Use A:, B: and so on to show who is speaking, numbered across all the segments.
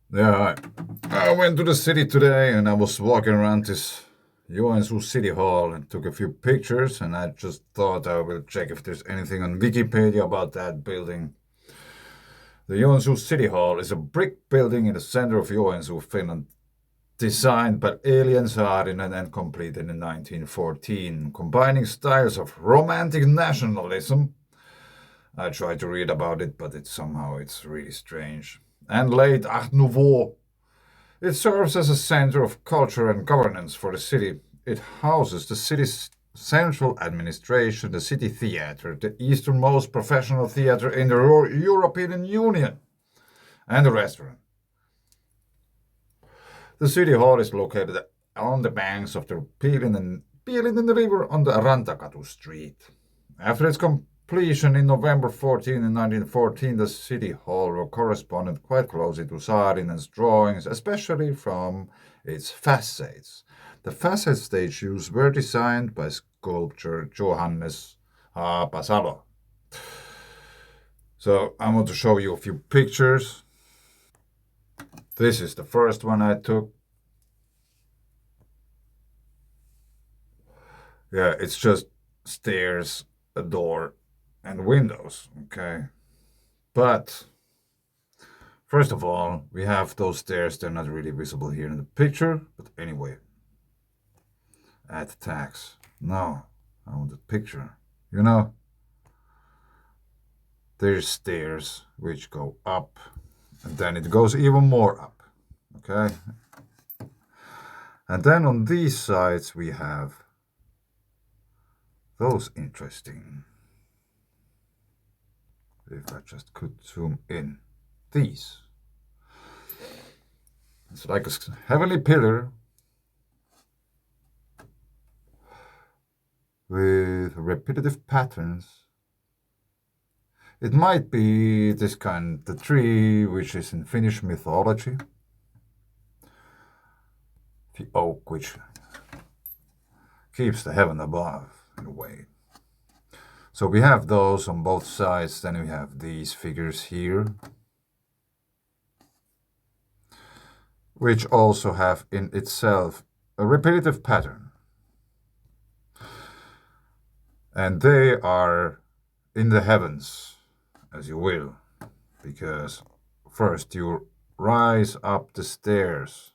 A: Yeah, I went to the city today and I was walking around this Joensuu City Hall and took a few pictures, and I just thought I will check if there's anything on Wikipedia about that building. The Joensuu City Hall is a brick building in the center of Joensuu, Finland, designed by Elian Saarinen and completed in 1914, combining styles of romantic nationalism. I tried to read about it, but it's really strange. And late Art Nouveau. It serves as a center of culture and governance for the city. It houses the city's central administration, the city theater, the easternmost professional theater in the European Union, and the restaurant. The city hall is located on the banks of the Pielinen River on the Rantakatu street. After its completion in November 14 in 1914, the city hall corresponded quite closely to Saarinen's drawings, especially from its facades. The facade statues were designed by sculptor Johannes Haapasalo. So I want to show you a few pictures. This is the first one I took. Yeah, it's just stairs, a door, and windows. Okay. But first of all, we have those stairs. They're not really visible here in the picture. But anyway, add tags. No, I want the picture. You know, there's stairs which go up, and then it goes even more up. Okay. And then on these sides, we have those interesting. If I just could zoom in. These. It's like a heavenly pillar with repetitive patterns. It might be this kind, the tree, which is in Finnish mythology. The oak, which keeps the heaven above, in a way. So we have those on both sides. Then we have these figures here, which also have in itself a repetitive pattern. And they are in the heavens, as you will, because first you rise up the stairs.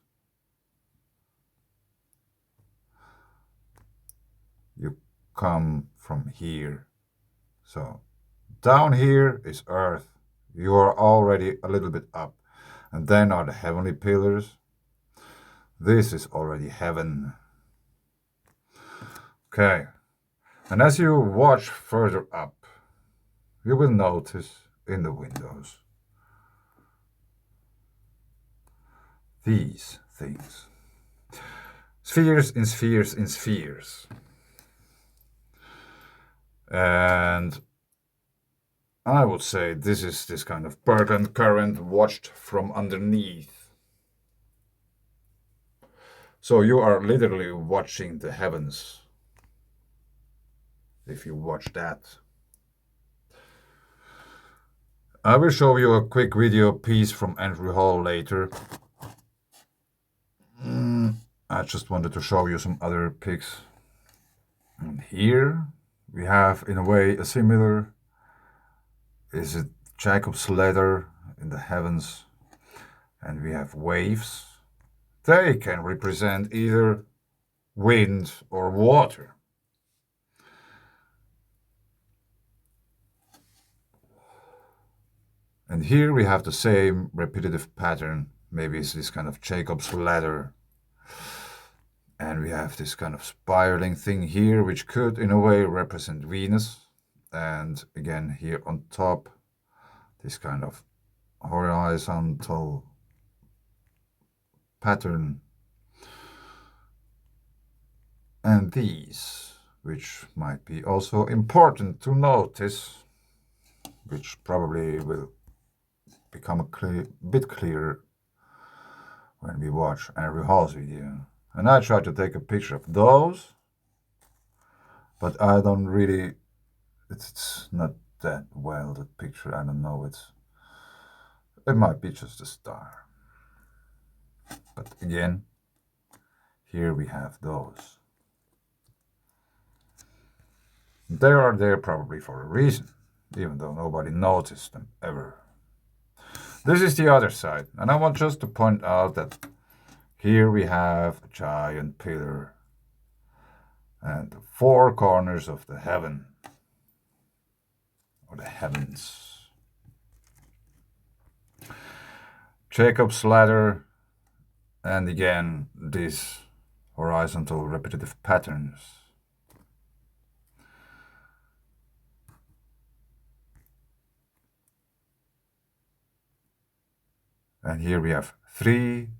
A: You come from here. So down here is earth. You are already a little bit up. And then are the heavenly pillars. This is already heaven. Okay. And as you watch further up, you will notice in the windows these things. Spheres in spheres in spheres. And I would say this is this kind of Bergen current watched from underneath. So you are literally watching the heavens if you watch that. I will show you a quick video piece from Andrew Hall later. I just wanted to show you some other pics. And here we have, in a way, a similar. Is it Jacob's ladder in the heavens? And we have waves. They can represent either wind or water. And here we have the same repetitive pattern. Maybe it's this kind of Jacob's ladder. And we have this kind of spiraling thing here, which could, in a way, represent Venus. And again, here on top, this kind of horizontal pattern. And these, which might be also important to notice, which probably will become a bit clearer when we watch Andrew Hall's video. And I tried to take a picture of those, but I don't really, it's not that well, the picture. I don't know, it might be just a star. But again, here we have those. They are there probably for a reason, even though nobody noticed them ever. This is the other side, and I want just to point out that here we have a giant pillar and the four corners of the heaven, or the heavens. Jacob's ladder, and again these horizontal repetitive patterns. And here we have three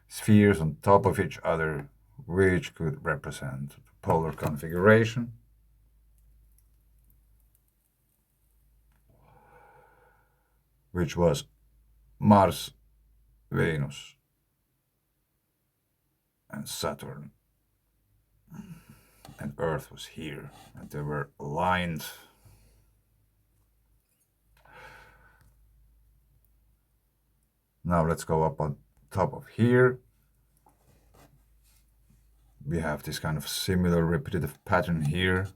A: spheres on top of each other, which could represent the polar configuration. Which was Mars, Venus, and Saturn. And Earth was here, and they were aligned. Now let's go up on top of here. We have this kind of similar repetitive pattern here.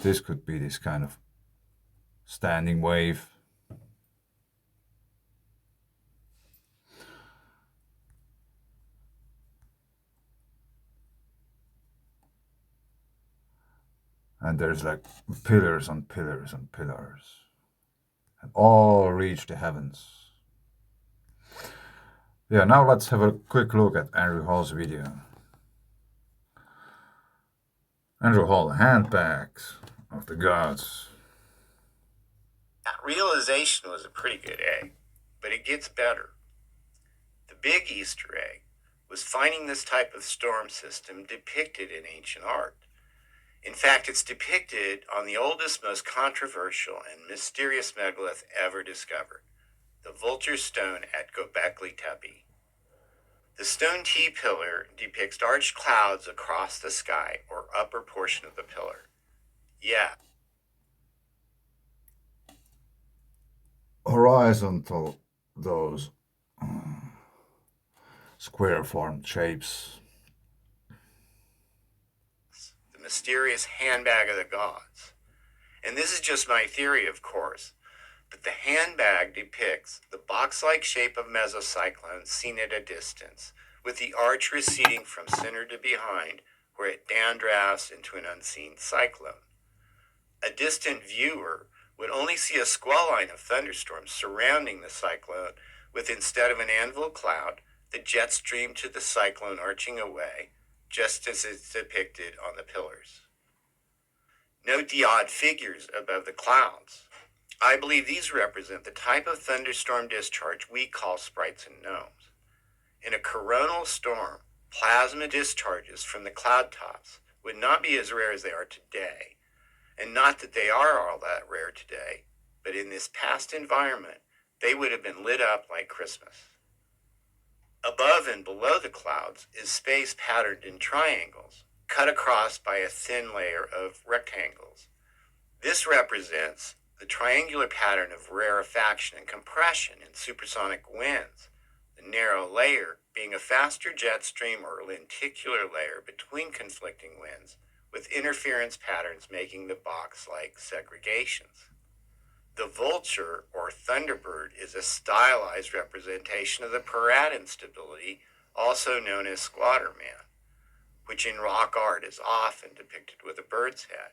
A: This could be this kind of standing wave. And there's like pillars on pillars on pillars. And all reach the heavens. Yeah, now let's have a quick look at Andrew Hall's video. Andrew Hall, handbags of the gods.
B: That realization was a pretty good egg, but it gets better. The big Easter egg was finding this type of storm system depicted in ancient art. In fact, it's depicted on the oldest, most controversial, and mysterious megalith ever discovered, the Vulture Stone at Göbekli Tepe. The stone T-pillar depicts arched clouds across the sky, or upper portion of the pillar. Yeah.
A: Horizontal, those square-formed shapes.
B: The mysterious handbag of the gods. And this is just my theory, of course, but the handbag depicts the box-like shape of mesocyclones seen at a distance, with the arch receding from center to behind, where it downdrafts into an unseen cyclone. A distant viewer would only see a squall line of thunderstorms surrounding the cyclone, with instead of an anvil cloud, the jet stream to the cyclone arching away, just as it's depicted on the pillars. Note the odd figures above the clouds. I believe these represent the type of thunderstorm discharge we call sprites and gnomes. In a coronal storm, plasma discharges from the cloud tops would not be as rare as they are today. And not that they are all that rare today, but in this past environment, they would have been lit up like Christmas. Above and below the clouds is space patterned in triangles, cut across by a thin layer of rectangles. This represents the triangular pattern of rarefaction and compression in supersonic winds, the narrow layer being a faster jet stream or lenticular layer between conflicting winds, with interference patterns making the box-like segregations. The vulture, or Thunderbird, is a stylized representation of the Peratt instability, also known as Squatter Man, which in rock art is often depicted with a bird's head.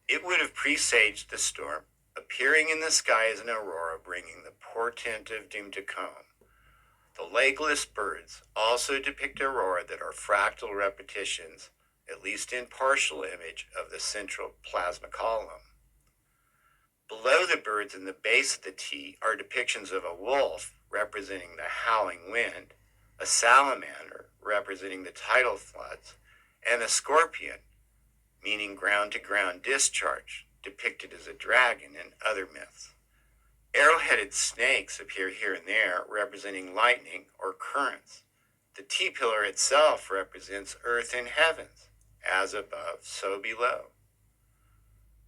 B: It would have presaged the storm, appearing in the sky as an aurora, bringing the portent of doom to come. The legless birds also depict aurora that are fractal repetitions, at least in partial image, of the central plasma column. Below the birds in the base of the T are depictions of a wolf representing the howling wind, a salamander representing the tidal floods, and a scorpion, meaning ground-to-ground discharge, depicted as a dragon in other myths. Arrow-headed snakes appear here and there, representing lightning or currents. The T-pillar itself represents earth and heavens, as above, so below.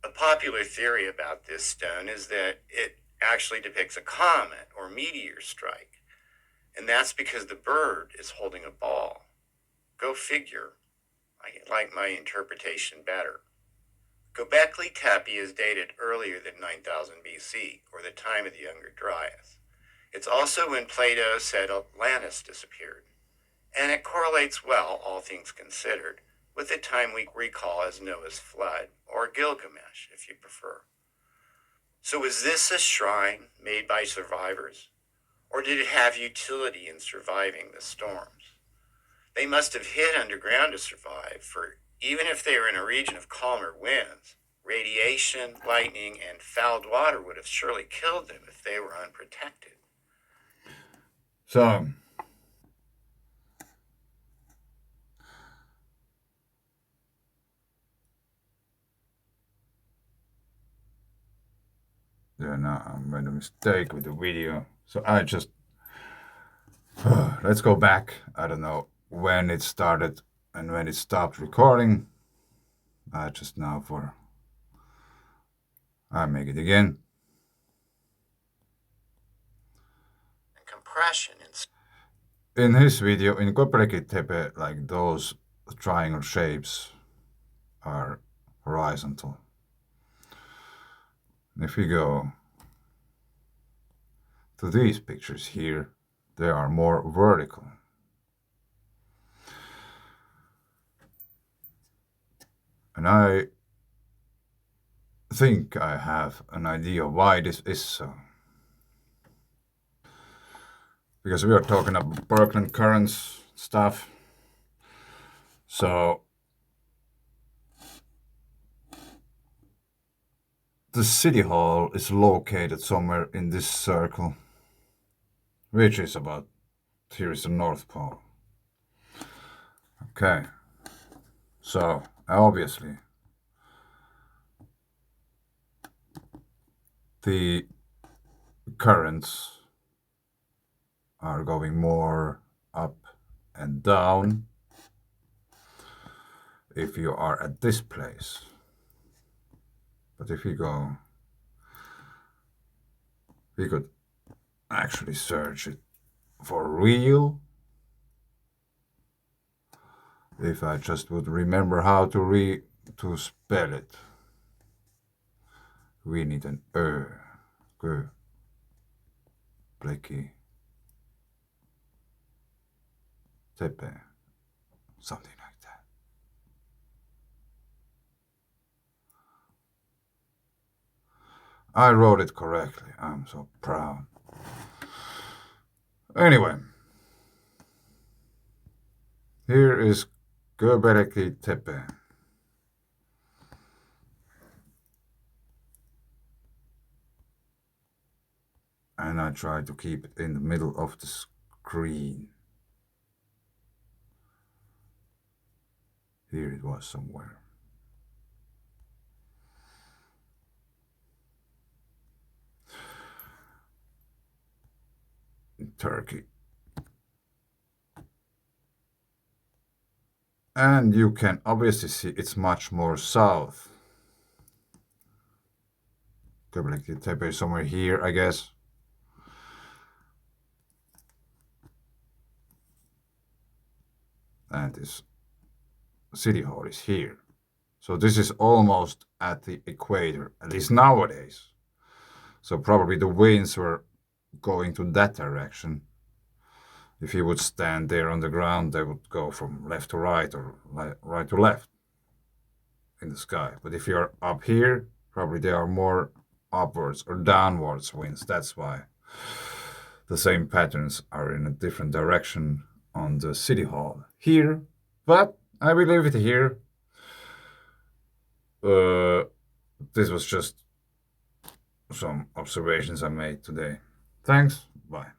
B: A popular theory about this stone is that it actually depicts a comet or meteor strike. And that's because the bird is holding a ball. Go figure. I like my interpretation better. Göbekli Tepe is dated earlier than 9000 BC, or the time of the Younger Dryas. It's also when Plato said Atlantis disappeared. And it correlates well, all things considered, with the time we recall as Noah's flood, or Gilgamesh, if you prefer. So was this a shrine made by survivors? Or did it have utility in surviving the storms? They must have hid underground to survive, for even if they were in a region of calmer winds, radiation, lightning, and fouled water would have surely killed them if they were unprotected.
A: So, yeah, no, I made a mistake with the video. So I just, let's go back. I don't know when it started and when it stopped recording. Just now I make it again.
B: And compression
A: In his video, in Göbekli Tepe, like those triangle shapes are horizontal. If we go to these pictures here, they are more vertical. And I think I have an idea why this is so. Because we are talking about Berkland currents stuff. So the City Hall is located somewhere in this circle, which is about, here is the North Pole. Okay. So obviously the currents are going more up and down if you are at this place. But if you go, we could actually search it for real. If I just would remember how to spell it. We need an Göbekli Tepe, something like that. I wrote it correctly. I'm so proud. Anyway, here is Göbekli Tepe. And I try to keep it in the middle of the screen. Here it was somewhere. In Turkey. And you can obviously see it's much more south. Göbekli Tepe is somewhere here, I guess. And this City Hall is here. So this is almost at the equator, at least nowadays. So probably the winds were going to that direction. If you would stand there on the ground, they would go from left to right or right to left in the sky. But if you're up here, probably there are more upwards or downwards winds. That's why the same patterns are in a different direction on the City Hall here. But I will leave it here. This was just some observations I made today. Thanks. Bye.